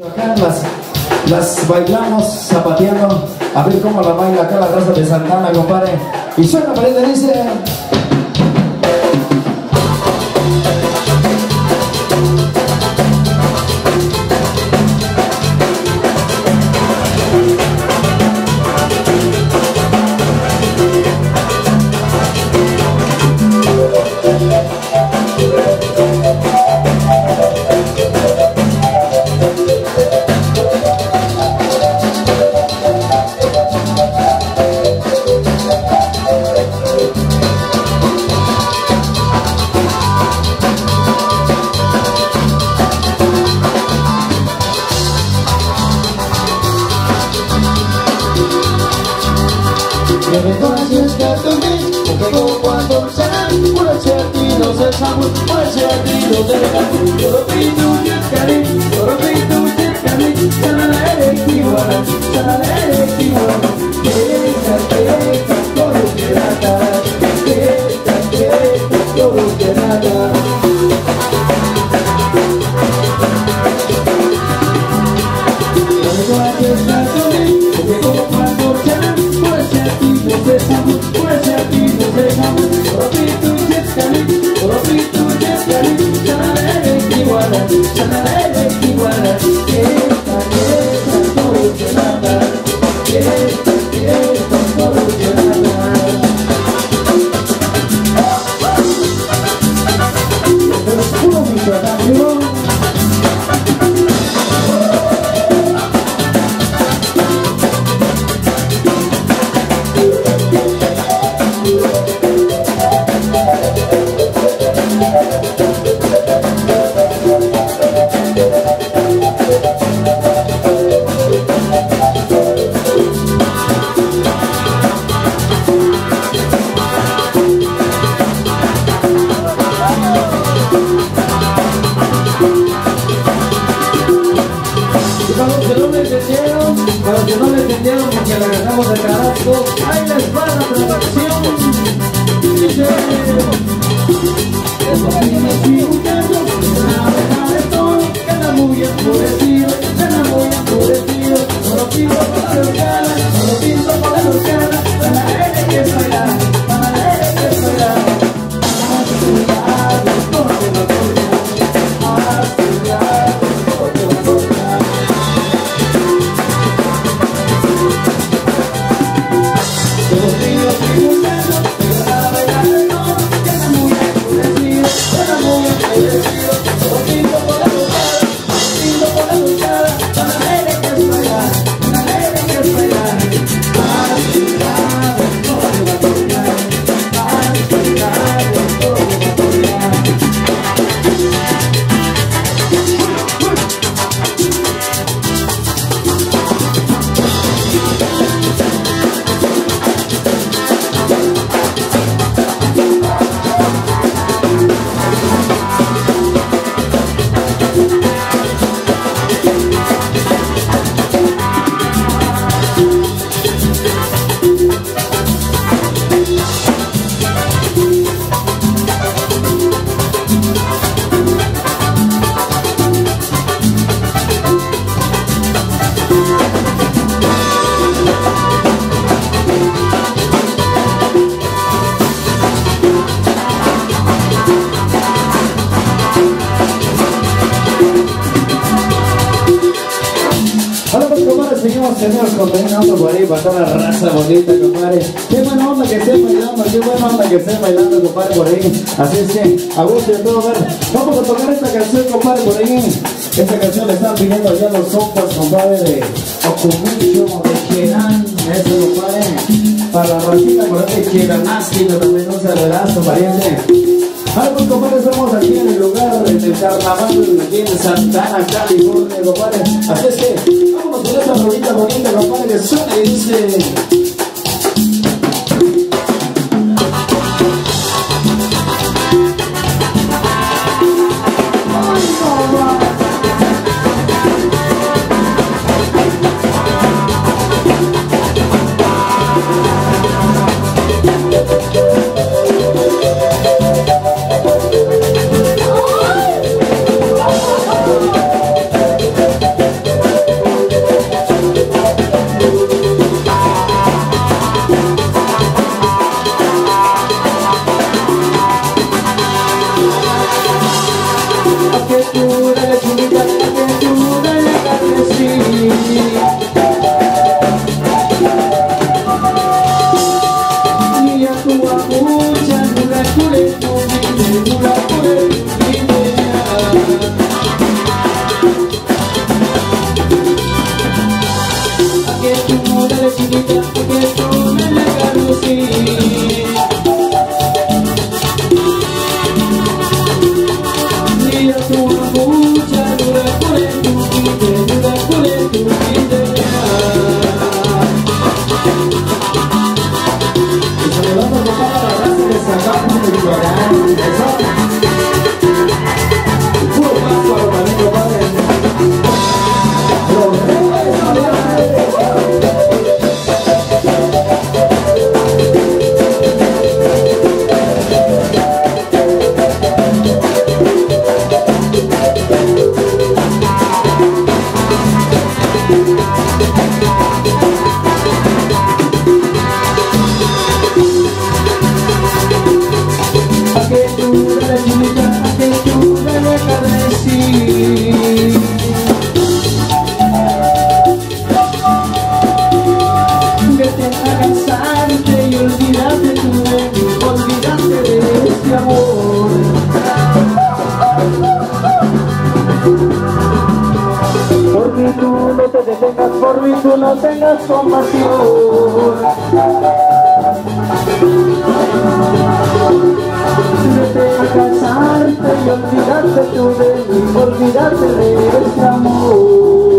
Acá las bailamos zapateando, a ver cómo la baila acá la raza de Santana, compadre. Y suena, pariente, dice. Seguimos conteniendo por ahí para toda la raza bonita, compadre. Qué buena onda que esté bailando, qué buena onda que esté bailando, compadre, por ahí. Así es que, a gusto de todo ver. Vamos a tocar esta canción, compadre, por ahí. Esta canción le están pidiendo ya los compas, compadre, de Ocomucho, de Querán. Eso, compadre. Para la racita, por ahí de Queranasqui, también un saludazo, pariente. Pues, compadre, estamos aquí en el lugar del carnaval, aquí en Santana, California, compadre. Así es que, vámonos con esta rolita bonita, compadre, que suena y dice... Por mí tú no tengas compasión. Vete a casarte y olvidarte tú de mí, olvidarte de ese amor.